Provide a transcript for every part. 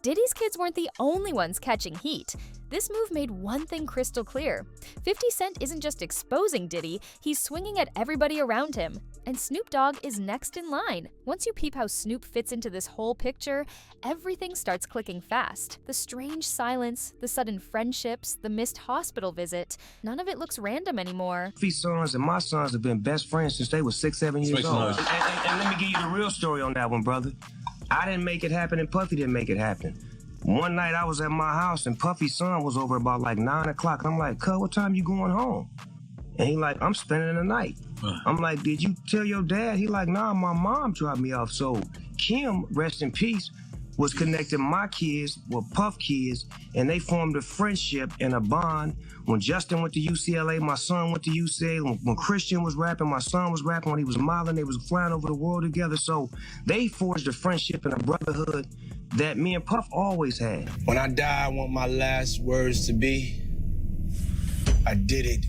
Diddy's kids weren't the only ones catching heat. This move made one thing crystal clear. 50 Cent isn't just exposing Diddy, he's swinging at everybody around him. And Snoop Dogg is next in line. Once you peep how Snoop fits into this whole picture, everything starts clicking fast. The strange silence, the sudden friendships, the missed hospital visit, none of it looks random anymore. 50 sons and my sons have been best friends since they were 6, 7 years old. And let me give you the real story on that one, brother. I didn't make it happen and Puffy didn't make it happen. One night I was at my house and Puffy's son was over about like 9 o'clock. I'm like, cuz, what time you going home? And he like, I'm spending the night. I'm like, did you tell your dad? He like, nah, my mom dropped me off. So Kim, rest in peace, was connecting my kids with Puff kids, and they formed a friendship and a bond. When Justin went to UCLA, my son went to UCLA. When Christian was rapping, my son was rapping. When he was modeling, they was flying over the world together. So they forged a friendship and a brotherhood that me and Puff always had. When I die, I want my last words to be, I did it.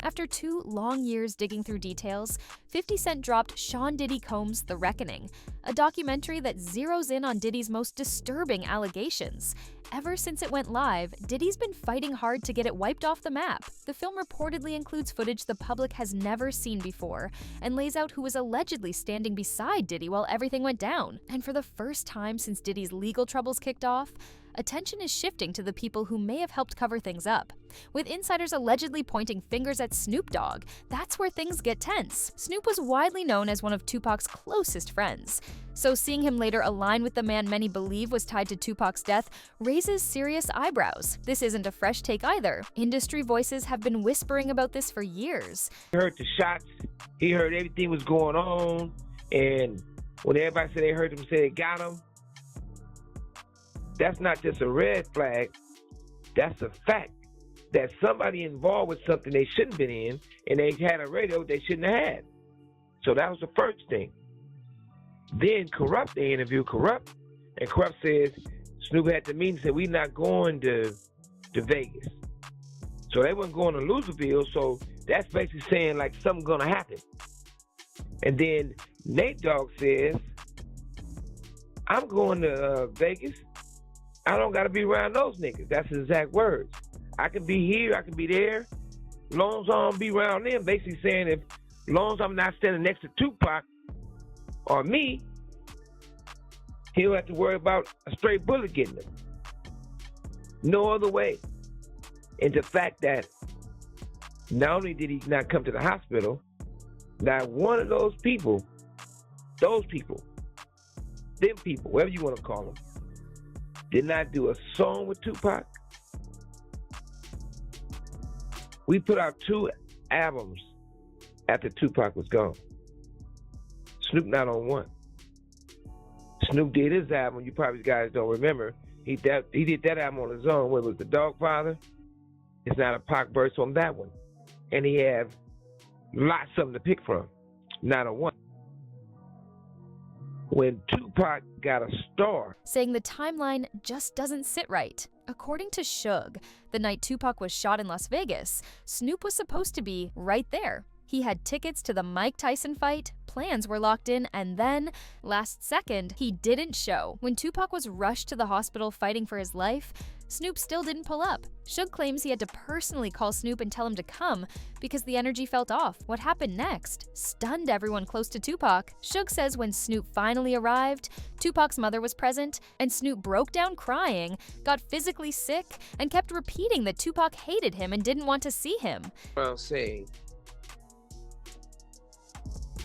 After 2 long years digging through details, 50 Cent dropped Sean Diddy Combs' The Reckoning, a documentary that zeroes in on Diddy's most disturbing allegations. Ever since it went live, Diddy's been fighting hard to get it wiped off the map. The film reportedly includes footage the public has never seen before and lays out who was allegedly standing beside Diddy while everything went down. And for the first time since Diddy's legal troubles kicked off, attention is shifting to the people who may have helped cover things up. With insiders allegedly pointing fingers at Snoop Dogg, that's where things get tense. Snoop was widely known as one of Tupac's closest friends, so seeing him later align with the man many believe was tied to Tupac's death raises serious eyebrows. This isn't a fresh take either. Industry voices have been whispering about this for years. He heard the shots, he heard everything was going on, and when everybody said they heard him say they got him, that's not just a red flag, that's a fact that somebody involved with something they shouldn't have been in, and they had a radio they shouldn't have had. So that was the first thing. Then Corrupt, they interviewed Corrupt, and Corrupt says, Snoop had the meeting and said, we not going to Vegas. So they wasn't going to Loserville, so that's basically saying like something's gonna happen. And then Nate Dogg says, I'm going to Vegas. I don't got to be around those niggas. That's his exact words. I can be here, I can be there, as long as I don't be around them. Basically saying, as long as I'm not standing next to Tupac or me, he don't have to worry about a straight bullet getting him. No other way. And the fact that not only did he not come to the hospital, not one of those people, them people, whatever you want to call them, did not do a song with Tupac. We put out 2 albums after Tupac was gone. Snoop not on one. Snoop did his album, you probably guys don't remember. He did that album on his own, where it was The Dogfather. It's not a Pac verse on that one. And he had lots of them to pick from, not on one. When Tupac got a star, saying the timeline just doesn't sit right. According to Suge, the night Tupac was shot in Las Vegas, Snoop was supposed to be right there. He had tickets to the Mike Tyson fight, plans were locked in, and then, last second, he didn't show. When Tupac was rushed to the hospital fighting for his life, Snoop still didn't pull up. Suge claims he had to personally call Snoop and tell him to come because the energy felt off. What happened next stunned everyone close to Tupac. Suge says when Snoop finally arrived, Tupac's mother was present, and Snoop broke down crying, got physically sick, and kept repeating that Tupac hated him and didn't want to see him. what I'm saying,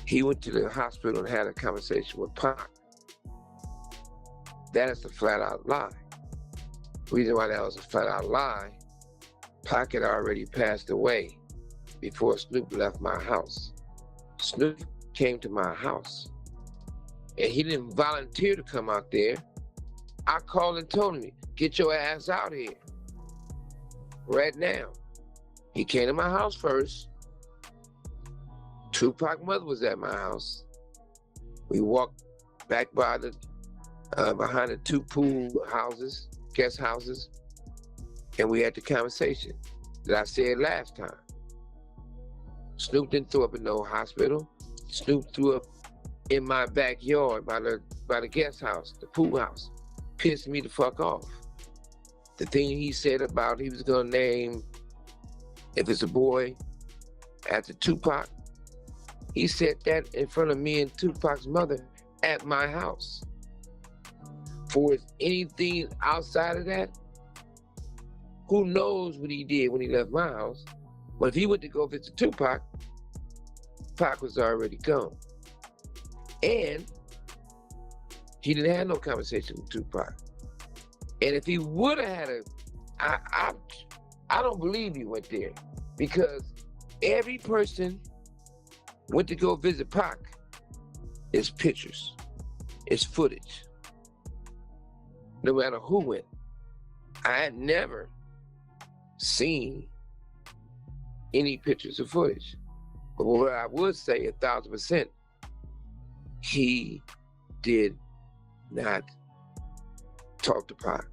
he went to the hospital and had a conversation with Pac. That is a flat-out lie. The reason why that was a flat-out lie, Pac had already passed away before Snoop left my house. Snoop came to my house, and he didn't volunteer to come out there. I called and told him, get your ass out here right now. He came to my house first. Tupac's mother was at my house. We walked back by the behind the 2 pool houses, guest houses, and we had the conversation that I said last time. Snoop didn't throw up in no hospital. Snoop threw up in my backyard by the guest house, the pool house, pissed me the fuck off. The thing he said about he was gonna name, if it's a boy, after Tupac, he said that in front of me and Tupac's mother at my house. For anything outside of that, who knows what he did when he left my house? But if he went to go visit Tupac, Pac was already gone. And he didn't have no conversation with Tupac. And if he would have had I don't believe he went there, because every person went to go visit Pac, it's pictures, it's footage. No matter who went. I had never seen any pictures or footage. But what I would say 1,000%, he did not talk to Pac.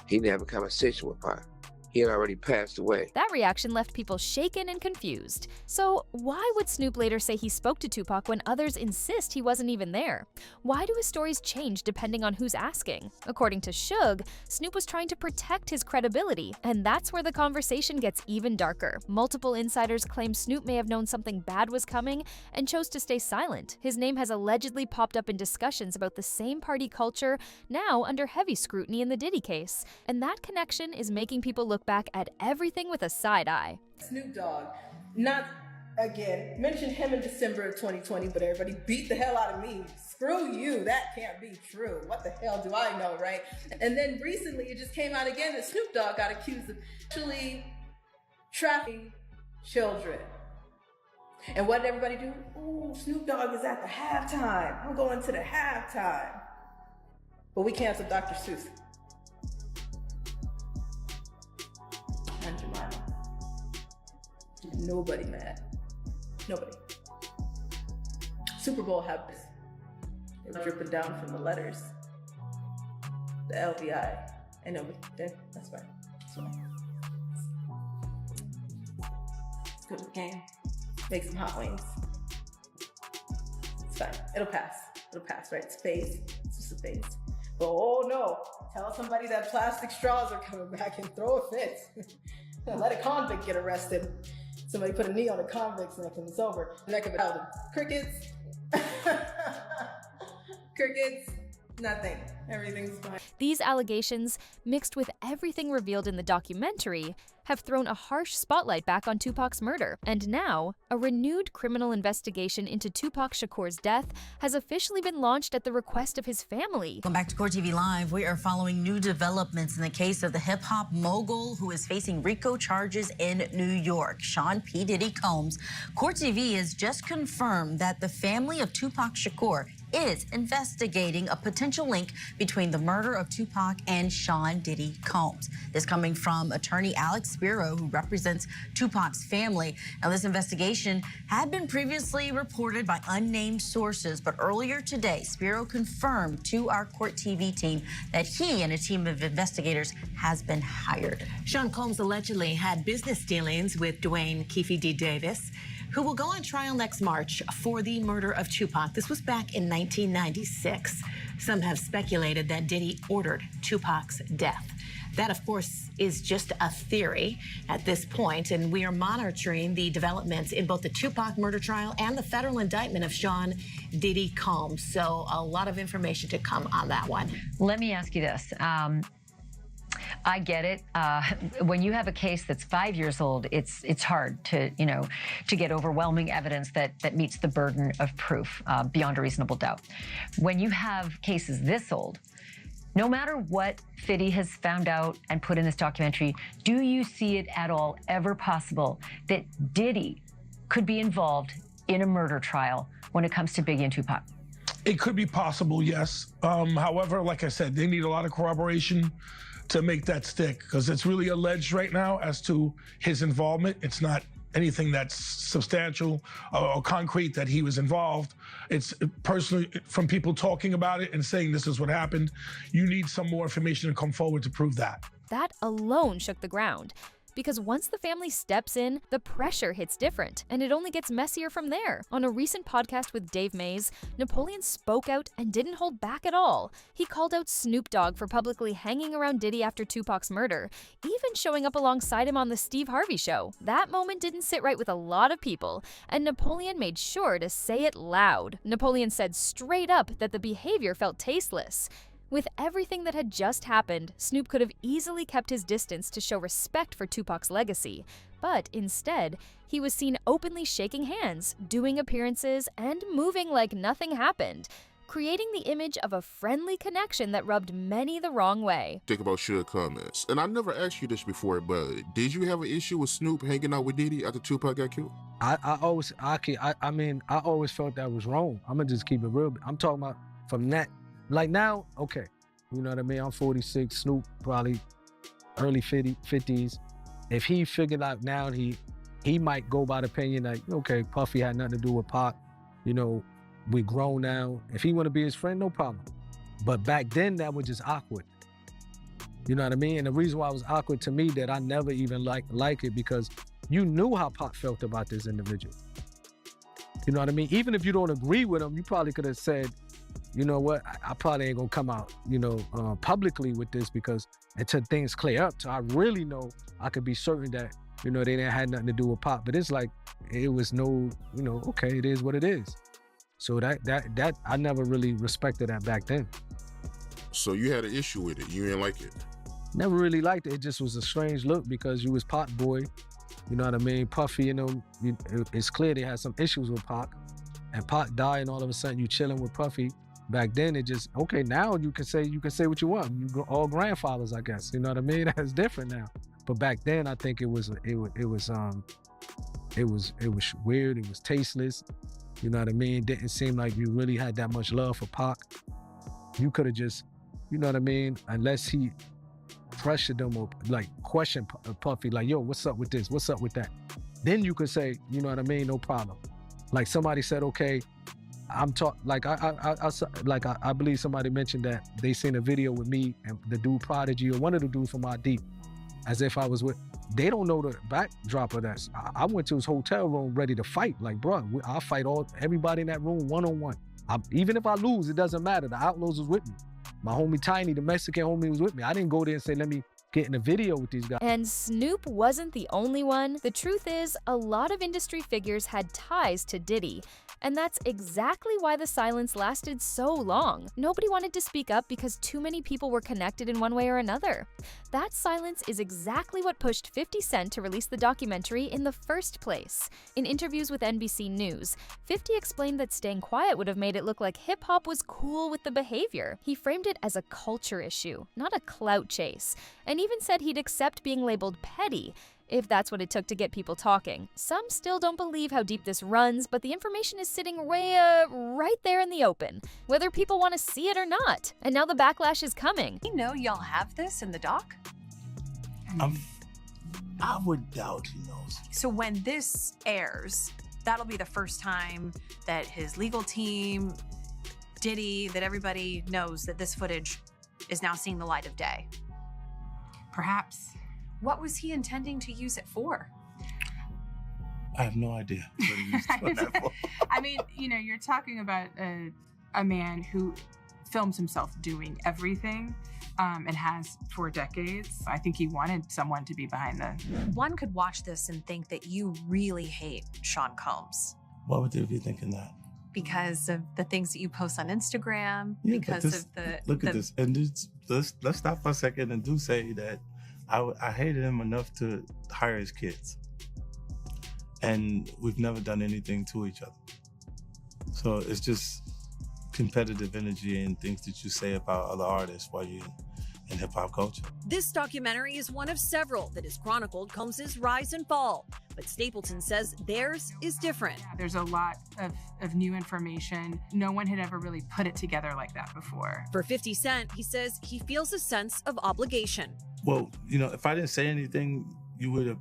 He didn't have a conversation with Pac. He had already passed away. That reaction left people shaken and confused. So why would Snoop later say he spoke to Tupac when others insist he wasn't even there? Why do his stories change depending on who's asking? According to Suge, Snoop was trying to protect his credibility, and that's where the conversation gets even darker. Multiple insiders claim Snoop may have known something bad was coming and chose to stay silent. His name has allegedly popped up in discussions about the same party culture, now under heavy scrutiny in the Diddy case. And that connection is making people look back at everything with a side eye. Snoop Dogg, not again, mentioned him in December of 2020, but everybody beat the hell out of me. Screw you, that can't be true. What the hell do I know, right? And then recently it just came out again that Snoop Dogg got accused of actually trafficking children. And what did everybody do? Ooh, Snoop Dogg is at the halftime. I'm going to the halftime. But we canceled Dr. Seuss. And Jemima. Nobody mad. Nobody. Super Bowl happens. They're dripping down from the letters. The LVI. And nobody. That's fine. That's fine. Let's go to the game. Make some hot wings. It's fine. It'll pass. It'll pass, right? It's a phase. It's just a phase. But oh no, tell somebody that plastic straws are coming back and throw a fit. Let a convict get arrested. Somebody put a knee on a convict's neck and it's over. Neck of it out. Crickets. Crickets. Nothing. Everything's fine. These allegations, mixed with everything revealed in the documentary, have thrown a harsh spotlight back on Tupac's murder. And now, a renewed criminal investigation into Tupac Shakur's death has officially been launched at the request of his family. Welcome back to Court TV Live. We are following new developments in the case of the hip-hop mogul who is facing RICO charges in New York, Sean P. Diddy Combs. Court TV has just confirmed that the family of Tupac Shakur is investigating a potential link between the murder of Tupac and Sean Diddy Combs. This coming from attorney Alex Spiro, who represents Tupac's family. Now, this investigation had been previously reported by unnamed sources, but earlier today, Spiro confirmed to our Court TV team that he and a team of investigators has been hired. Sean Combs allegedly had business dealings with Dwayne Keefe D. Davis, who will go on trial next March for the murder of Tupac. This was back in 1996. Some have speculated that Diddy ordered Tupac's death. That, of course, is just a theory at this point, and we are monitoring the developments in both the Tupac murder trial and the federal indictment of Sean Diddy Combs. So a lot of information to come on that one. Let me ask you this. I get it. When you have a case that's 5 years old, it's hard to get overwhelming evidence that meets the burden of proof beyond a reasonable doubt. When you have cases this old, no matter what Fiddy has found out and put in this documentary, do you see it at all ever possible that Diddy could be involved in a murder trial when it comes to Biggie and Tupac? It could be possible, yes. However, like I said, they need a lot of corroboration to make that stick, because it's really alleged right now as to his involvement. It's not anything that's substantial or concrete that he was involved. It's personally from people talking about it and saying this is what happened. You need some more information to come forward to prove that. That alone shook the ground. because once the family steps in, the pressure hits different, and it only gets messier from there. On a recent podcast with Dave Mays, Napoleon spoke out and didn't hold back at all. He called out Snoop Dogg for publicly hanging around Diddy after Tupac's murder, even showing up alongside him on the Steve Harvey Show. That moment didn't sit right with a lot of people, and Napoleon made sure to say it loud. Napoleon said straight up that the behavior felt tasteless. With everything that had just happened, Snoop could have easily kept his distance to show respect for Tupac's legacy, but instead, he was seen openly shaking hands, doing appearances, and moving like nothing happened, creating the image of a friendly connection that rubbed many the wrong way. Think about shared comments. And I never asked you this before, but did you have an issue with Snoop hanging out with Diddy after Tupac got killed? I always felt that was wrong. I'm gonna just keep it real. I'm talking about from that, like now, okay, you know what I mean? I'm 46, Snoop probably early 50s. If he figured out now, he might go by the opinion like, okay, Puffy had nothing to do with Pac, you know, we grown now. If he want to be his friend, no problem. But back then, that was just awkward. You know what I mean? And the reason why it was awkward to me that I never even like it because you knew how Pac felt about this individual. You know what I mean? Even if you don't agree with him, you probably could have said, you know what, I probably ain't gonna come out, you know, publicly with this because until things clear up, so I really know I could be certain that, you know, they didn't have nothing to do with Pac. But it's like, it was no, you know, okay, it is what it is. So that I never really respected that back then. So you had an issue with it, you didn't like it? Never really liked it. It just was a strange look because you was Pac boy, you know what I mean? Puffy, you know, it's clear they had some issues with Pac. And Pac died and all of a sudden you chilling with Puffy. Back then it just, okay, now you can say what you want. You all grandfathers, I guess, you know what I mean? That's different now. But back then I think it was weird, it was tasteless. You know what I mean? It didn't seem like you really had that much love for Pac. You could have just, you know what I mean? Unless he pressured them or like questioned Puffy, like, yo, what's up with this? What's up with that? Then you could say, you know what I mean? No problem. Like somebody said, okay, I believe somebody mentioned that they seen a video with me and the dude Prodigy or one of the dudes from ID, as if I was with. They don't know the backdrop of that. I went to his hotel room ready to fight. Like, bro, I'll fight everybody in that room one-on-one. Even if I lose, it doesn't matter. The Outlaws was with me. My homie Tiny, the Mexican homie, was with me. I didn't go there and say, let me get in a video with these guys. And Snoop wasn't the only one. The truth is, a lot of industry figures had ties to Diddy. And that's exactly why the silence lasted so long. Nobody wanted to speak up because too many people were connected in one way or another. That silence is exactly what pushed 50 Cent to release the documentary in the first place. In interviews with NBC News, 50 explained that staying quiet would have made it look like hip-hop was cool with the behavior. He framed it as a culture issue, not a clout chase, and even said he'd accept being labeled petty if that's what it took to get people talking. Some still don't believe how deep this runs, but the information is sitting right there in the open, whether people want to see it or not. And now the backlash is coming. You know y'all have this in the doc? I would doubt he knows. So when this airs, that'll be the first time that his legal team, Diddy, that everybody knows that this footage is now seeing the light of day. Perhaps. What was he intending to use it for? I have no idea what he was doing that for. I mean, you know, you're talking about a man who films himself doing everything and has for decades. I think he wanted someone to be behind the... One could watch this and think that you really hate Sean Combs. Why would they be thinking that? Because of the things that you post on Instagram, Yeah, because this, of the... Look at this. And let's stop for a second and do say that I hated him enough to hire his kids. And we've never done anything to each other. So it's just competitive energy and things that you say about other artists while you're in hip-hop culture. This documentary is one of several that has chronicled Combs' rise and fall, but Stapleton says theirs is different. There's a lot of new information. No one had ever really put it together like that before. For 50 Cent, he says he feels a sense of obligation. Well, you know, if I didn't say anything, you would have,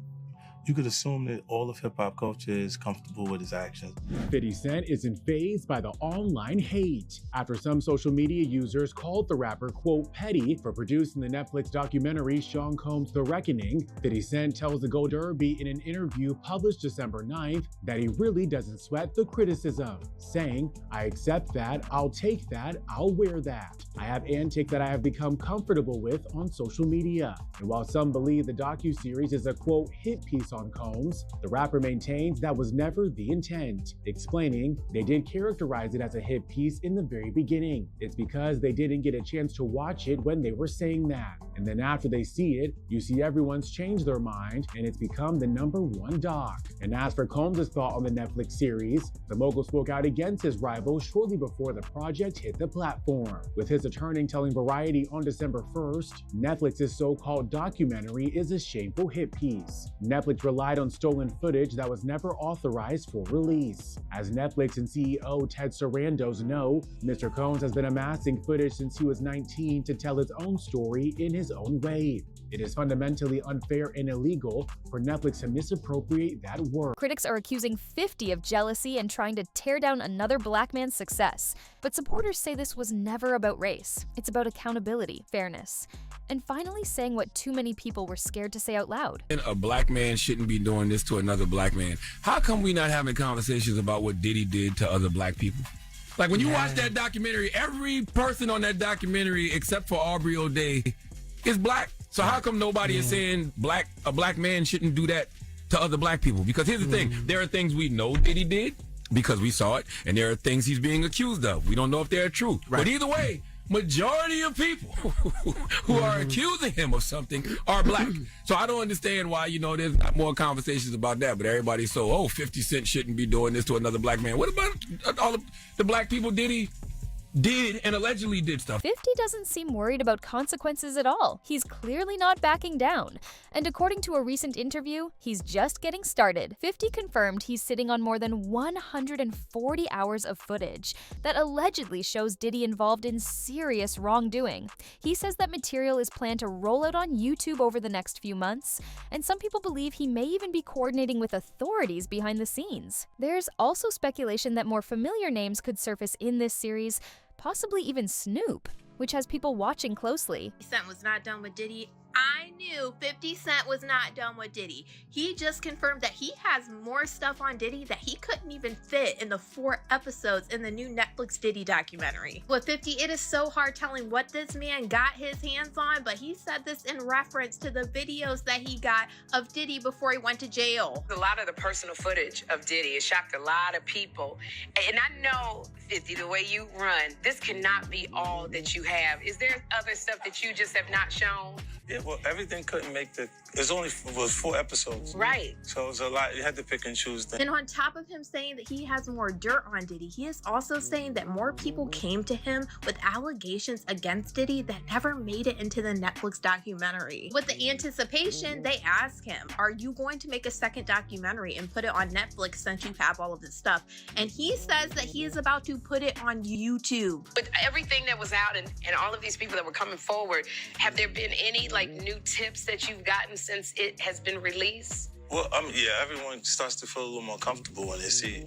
you could assume that all of hip-hop culture is comfortable with his actions. 50 Cent isn't fazed by the online hate after some social media users called the rapper, quote, petty for producing the Netflix documentary Sean Combs' The Reckoning. 50 Cent tells the Go Derby in an interview published December 9th that he really doesn't sweat the criticism, saying, I accept that, I'll take that, I'll wear that. I have antics that I have become comfortable with on social media. And while some believe the docuseries is a, quote, hit piece on Combs, the rapper maintains that was never the intent, explaining they did characterize it as a hit piece in the very beginning. It's because they didn't get a chance to watch it when they were saying that. And then after they see it, you see everyone's changed their mind and it's become the #1 doc. And as for Combs' thought on the Netflix series, the mogul spoke out against his rival shortly before the project hit the platform, with his attorney telling Variety on December 1st, Netflix's so-called documentary is a shameful hit piece. Netflix relied on stolen footage that was never authorized for release. As Netflix and CEO Ted Sarandos know, Mr. Combs has been amassing footage since he was 19 to tell his own story in his own way. It is fundamentally unfair and illegal for Netflix to misappropriate that work. Critics are accusing 50 of jealousy and trying to tear down another black man's success. But supporters say this was never about race. It's about accountability, fairness, and finally saying what too many people were scared to say out loud. A black man shouldn't be doing this to another black man. How come we not having conversations about what Diddy did to other black people? Like when you watch that documentary, every person on that documentary except for Aubrey O'Day is black. So how come nobody is saying a black man shouldn't do that to other black people? Because here's the thing, there are things we know Diddy did because we saw it, and there are things he's being accused of. We don't know if they're true. Right. But either way, majority of people who are accusing him of something are black. So I don't understand why, there's not more conversations about that, but everybody's so, 50 Cent shouldn't be doing this to another black man. What about all of the black people Diddy did and allegedly did stuff? 50 doesn't seem worried about consequences at all. He's clearly not backing down. And according to a recent interview, he's just getting started. 50 confirmed he's sitting on more than 140 hours of footage that allegedly shows Diddy involved in serious wrongdoing. He says that material is planned to roll out on YouTube over the next few months, and some people believe he may even be coordinating with authorities behind the scenes. There's also speculation that more familiar names could surface in this series, possibly even Snoop, which has people watching closely. 50 Cent was not done with Diddy. I knew 50 Cent was not done with Diddy. He just confirmed that he has more stuff on Diddy that he couldn't even fit in the 4 episodes in the new Netflix Diddy documentary. With 50, it is so hard telling what this man got his hands on, but he said this in reference to the videos that he got of Diddy before he went to jail. A lot of the personal footage of Diddy, it shocked a lot of people. And I know, 50, the way you run, this cannot be all that you have. Is there other stuff that you just have not shown? Yeah, well, everything couldn't make was 4 episodes. Right. So it was a lot. You had to pick and choose things. And on top of him saying that he has more dirt on Diddy, he is also saying that more people came to him with allegations against Diddy that never made it into the Netflix documentary. With the anticipation, they asked him, are you going to make a second documentary and put it on Netflix since you have all of this stuff? And he says that he is about to put it on YouTube. With everything that was out and all of these people that were coming forward, have there been any new tips that you've gotten since it has been released? Well, yeah, everyone starts to feel a little more comfortable when they see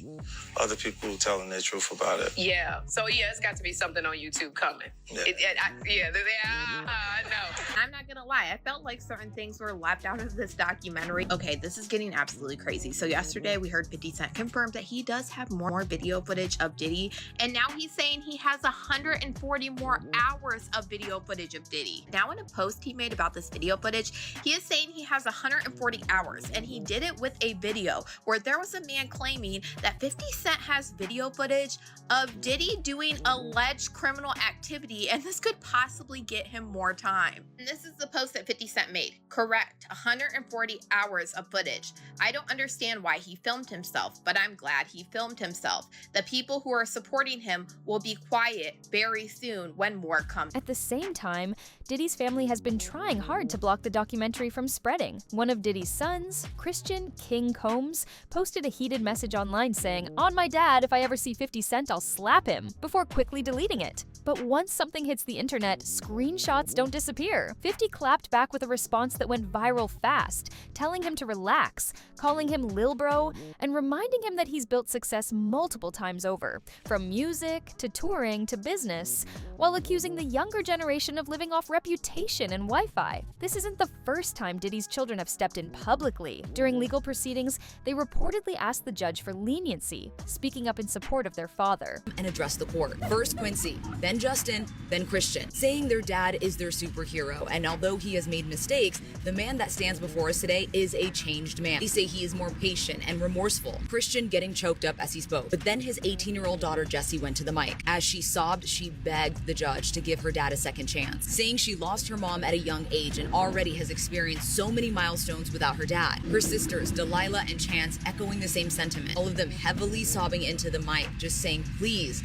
other people telling their truth about it. Yeah. So, it's got to be something on YouTube coming. Yeah. I know. I'm not gonna lie, I felt like certain things were left out of this documentary. Okay, this is getting absolutely crazy. So yesterday we heard 50 Cent confirm that he does have more video footage of Diddy, and now he's saying he has 140 more hours of video footage of Diddy. Now in a post he made about this video footage, he is saying he has 140 hours, and he did it with a video where there was a man claiming that 50 Cent has video footage of Diddy doing alleged criminal activity, and this could possibly get him more time. And this is the post that 50 Cent made. Correct, 140 hours of footage. I don't understand why he filmed himself, but I'm glad he filmed himself. The people who are supporting him will be quiet very soon when more comes. At the same time, Diddy's family has been trying hard to block the documentary from spreading. One of Diddy's sons, Christian King Combs, posted a heated message online saying, "On my dad, if I ever see 50 Cent, I'll slap him," before quickly deleting it. But once something hits the internet, screenshots don't disappear. 50 clapped back with a response that went viral fast, telling him to relax, calling him Lil Bro, and reminding him that he's built success multiple times over, from music to touring to business, while accusing the younger generation of living off reputation and Wi-Fi. This isn't the first time Diddy's children have stepped in publicly. During legal proceedings, they reportedly asked the judge for leniency, speaking up in support of their father. And address the court. First Quincy, then Justin, then Christian, saying their dad is their superhero, and although he has made mistakes, the man that stands before us today is a changed man. They say he is more patient and remorseful. Christian getting choked up as he spoke. But then his 18-year-old daughter Jessie went to the mic. As she sobbed, she begged the judge to give her dad a second chance, saying she lost her mom at a young age and already has experienced so many milestones without her dad. Her sisters, Delilah and Chance, echoing the same sentiment, all of them heavily sobbing into the mic, just saying, please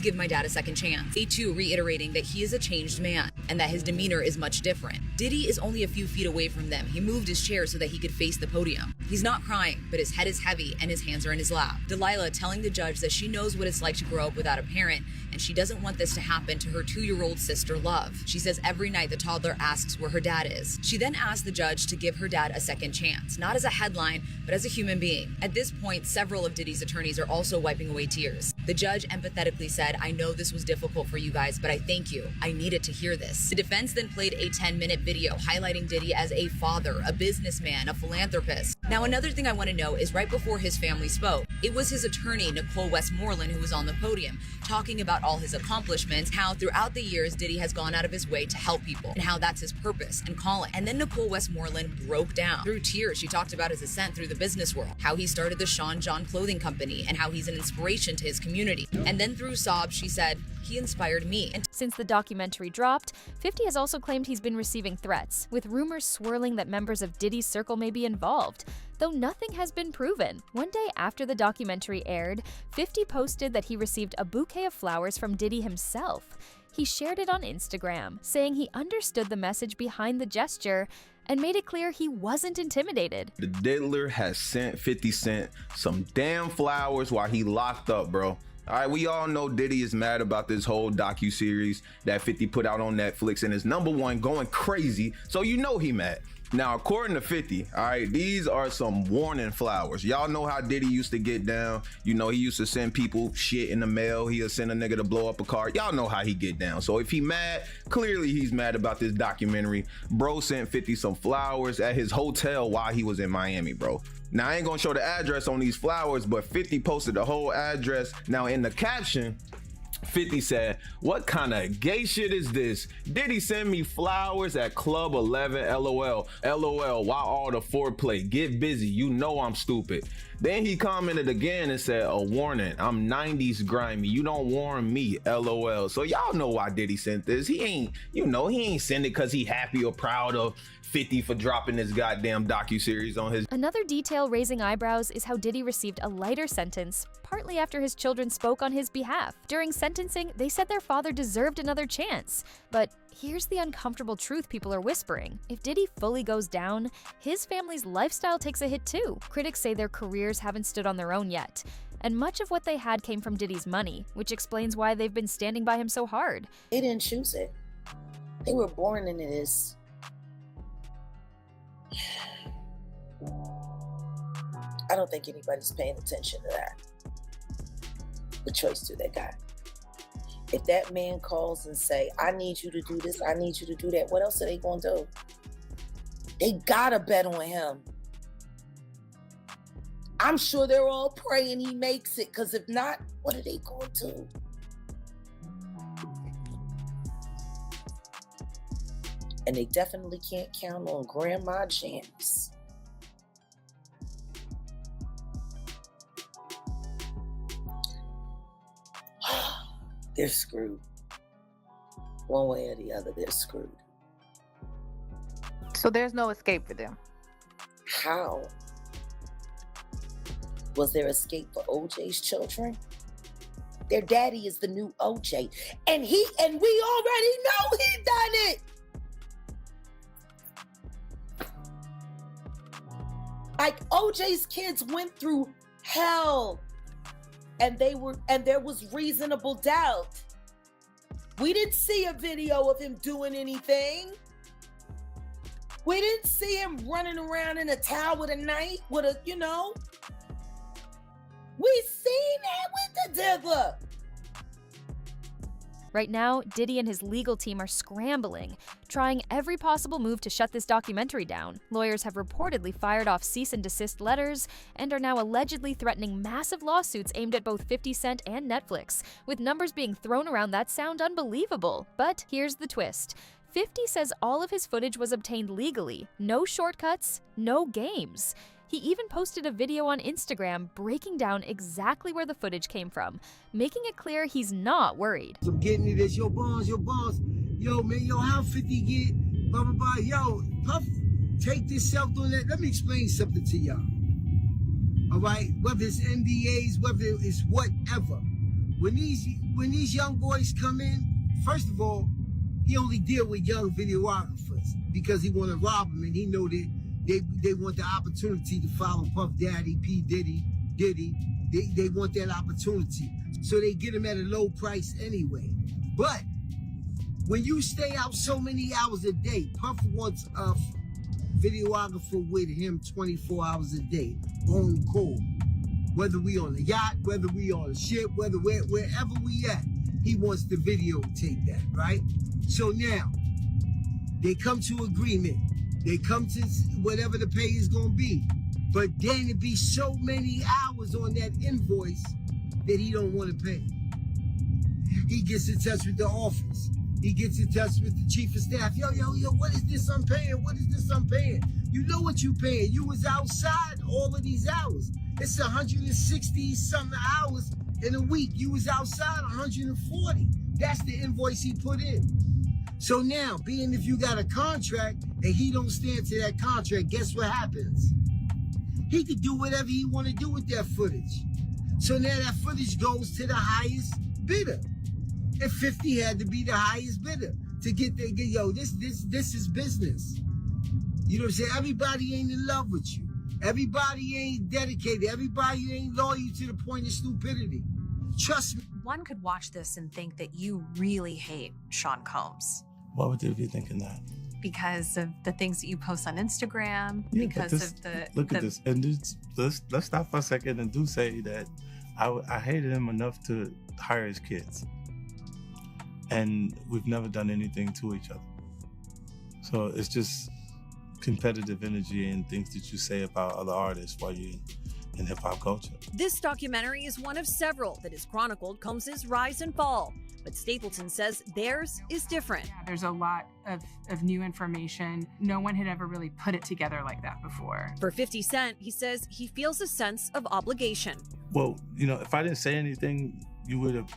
give my dad a second chance. They too reiterating that he is a changed man and that his demeanor is much different. Diddy is only a few feet away from them. He moved his chair so that he could face the podium. He's not crying, but his head is heavy and his hands are in his lap. Delilah telling the judge that she knows what it's like to grow up without a parent and she doesn't want this to happen to her 2-year-old sister, Love. She says every night the toddler asks where her dad is. She then asked the judge to give her dad a second chance, not as a headline, but as a human being. At this point, several of Diddy's attorneys are also wiping away tears. The judge empathetically said, I know this was difficult for you guys, but I thank you. I needed to hear this. The defense then played a 10-minute video highlighting Diddy as a father, a businessman, a philanthropist. Now, another thing I want to know is right before his family spoke, it was his attorney, Nicole Westmoreland, who was on the podium, talking about all his accomplishments, how throughout the years, Diddy has gone out of his way to help people, and how that's his purpose and calling. And then Nicole Westmoreland broke down. Through tears, she talked about his ascent through the business world, how he started the Sean John clothing company, and how he's an inspiration to his community. And then through sobs, she said, he inspired me. And since the documentary dropped, 50 has also claimed he's been receiving threats, with rumors swirling that members of Diddy's circle may be involved, though nothing has been proven. One day after the documentary aired, 50 posted that he received a bouquet of flowers from Diddy himself. He shared it on Instagram, saying he understood the message behind the gesture and made it clear he wasn't intimidated. The diddler has sent 50 Cent some damn flowers while he locked up, bro. All right, we all know Diddy is mad about this whole docu-series that 50 put out on Netflix and is #1 going crazy, so you know he mad. Now, according to 50, all right, these are some warning flowers. Y'all know how Diddy used to get down. You know, he used to send people shit in the mail. He'll send a nigga to blow up a car. Y'all know how he get down. So if he mad, clearly he's mad about this documentary. Bro sent 50 some flowers at his hotel while he was in Miami, bro. Now, I ain't gonna show the address on these flowers, but 50 posted the whole address. Now, in the caption, 50 said, what kind of gay shit is this? Diddy send me flowers at Club 11, LOL. LOL, why all the foreplay? Get busy, you know I'm stupid. Then he commented again and said, a warning, I'm 90s grimy. You don't warn me, LOL. So y'all know why Diddy sent this. He ain't, you know, he ain't send it because he happy or proud of 50 for dropping this goddamn docuseries on his. Another detail raising eyebrows is how Diddy received a lighter sentence, partly after his children spoke on his behalf. During sentencing, they said their father deserved another chance. But here's the uncomfortable truth people are whispering. If Diddy fully goes down, his family's lifestyle takes a hit too. Critics say their careers haven't stood on their own yet. And much of what they had came from Diddy's money, which explains why they've been standing by him so hard. They didn't choose it. They were born into this. I don't think anybody's paying attention to that. The choice to that guy. If that man calls and say, I need you to do this, I need you to do that, what else are they gonna do? They gotta bet on him. I'm sure they're all praying he makes it, because if not, what are they going to do? And they definitely can't count on Grandma Janice. They're screwed. One way or the other, they're screwed. So there's no escape for them. How? Was there escape for OJ's children? Their daddy is the new OJ. And we already know he done it. Like OJ's kids went through hell and there was reasonable doubt. We didn't see a video of him doing anything. We didn't see him running around in a towel tonight with a, you know. We seen that with the Diddler. Right now, Diddy and his legal team are scrambling, trying every possible move to shut this documentary down. Lawyers have reportedly fired off cease and desist letters and are now allegedly threatening massive lawsuits aimed at both 50 Cent and Netflix, with numbers being thrown around that sound unbelievable. But here's the twist. 50 says all of his footage was obtained legally, no shortcuts, no games. He even posted a video on Instagram breaking down exactly where the footage came from, making it clear he's not worried. I'm getting it as your boss. Yo, man, how 50 get, blah, blah, blah. Yo, Puff, take this self doing that. Let me explain something to y'all. All right? Whether it's NDAs, whether it's whatever. When these young boys come in, first of all, he only deal with young videographers because he want to rob them, and he know that they want the opportunity to follow Puff Daddy, P. Diddy. They want that opportunity. So they get him at a low price anyway. But when you stay out so many hours a day, Puff wants a videographer with him 24 hours a day, on call. Whether we on a yacht, whether we on a ship, wherever we at, he wants to videotape that, right? So now, they come to agreement. They come to whatever the pay is going to be. But then it be so many hours on that invoice that he don't want to pay. He gets in touch with the office. He gets in touch with the chief of staff. Yo, what is this I'm paying? What is this I'm paying? You know what you paying. You was outside all of these hours. It's 160-something hours in a week. You was outside 140. That's the invoice he put in. So now, being if you got a contract and he don't stand to that contract, guess what happens? He could do whatever he want to do with that footage. So now that footage goes to the highest bidder. And 50 had to be the highest bidder to get the, this is business. You know what I'm saying? Everybody ain't in love with you. Everybody ain't dedicated. Everybody ain't loyal to the point of stupidity. Trust me. One could watch this and think that you really hate Sean Combs. Why would they be thinking that? Because of the things that you post on Instagram, Yeah, because of the... Look at this. And let's stop for a second and do say that I hated him enough to hire his kids. And we've never done anything to each other. So it's just competitive energy and things that you say about other artists while you're in hip-hop culture. This documentary is one of several that has chronicled Combs' rise and fall. But Stapleton says theirs is different. There's a lot of new information. No one had ever really put it together like that before. For 50 Cent, he says he feels a sense of obligation. Well, if I didn't say anything, you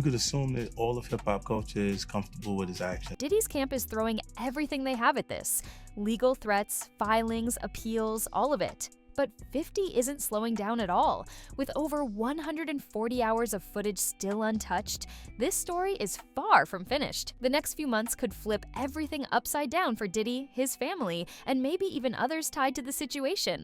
could assume that all of hip-hop culture is comfortable with his action. Diddy's camp is throwing everything they have at this. Legal threats, filings, appeals, all of it. But 50 isn't slowing down at all. With over 140 hours of footage still untouched, this story is far from finished. The next few months could flip everything upside down for Diddy, his family, and maybe even others tied to the situation.